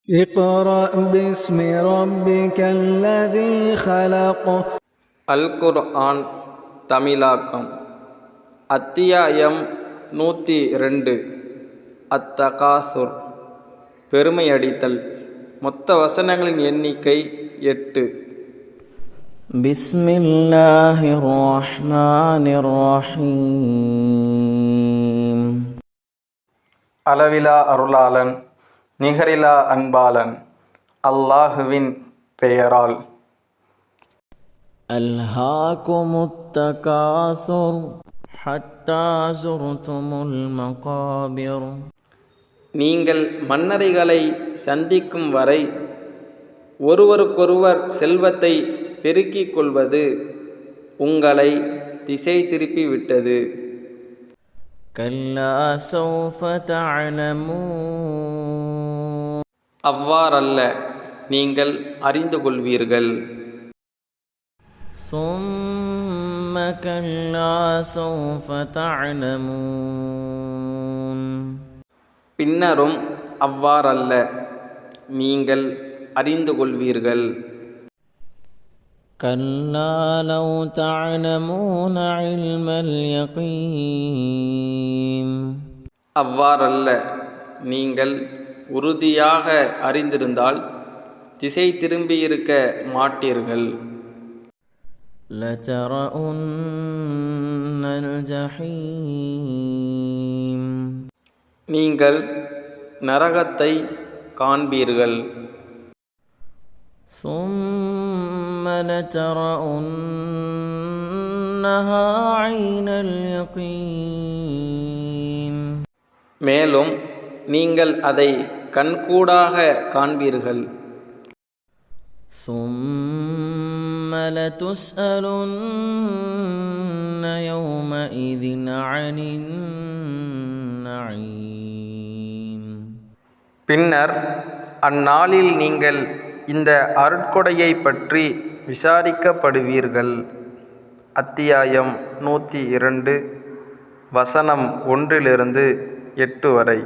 اقرأ باسم ربك الذي خلق. அல் குர்ஆன் தமிழாக்கம். அத்தியாயம் 102. அத்தகாசுர், பெருமையடித்தல். மொத்த வசனங்களின் எண்ணிக்கை 8. பிஸ்மில்லாஹிர் ரஹ்மானிர் ரஹீம். அளவிலா அருளாளன் நிகரிலா அன்பாளன் அல்லாஹுவின் பெயரால். அல்ஹாகுமுத் தகாசுர் ஹத்தா ஸுர்துமுல் மகாபிர். நீங்கள் மன்னரைகளை சந்திக்கும் வரை ஒருவருக்கொருவர் செல்வத்தை பெருக்கிக் கொள்வது உங்களை திசை திருப்பி விட்டது. கல்லா ஸௌஃப தஅலமூன். அவ்வாறல்ல, நீங்கள் அறிந்து கொள்வீர்கள். ثم كلا سوف تعلمون. பின்னரும் அவ்வாறல்ல, நீங்கள் அறிந்து கொள்வீர்கள். كلا لو تعلمون علم اليقين. அவ்வாறல்ல, நீங்கள் உறுதியாக அறிந்திருந்தால் திசை திரும்பியிருக்க மாட்டீர்கள். لترؤن الجحيم. நீங்கள் நரகத்தை காண்பீர்கள். ثم لترؤنها عين اليقين. மேலும் நீங்கள் அதை கண்கூடாக காண்பீர்கள். ثم لتسألن يومئذ عن النعيم. பின்னர் அந்நாளில் நீங்கள் இந்த அருட்கொடையை பற்றி விசாரிக்கப்படுவீர்கள். அத்தியாயம் 102 வசனம் 1 to 8 வரை.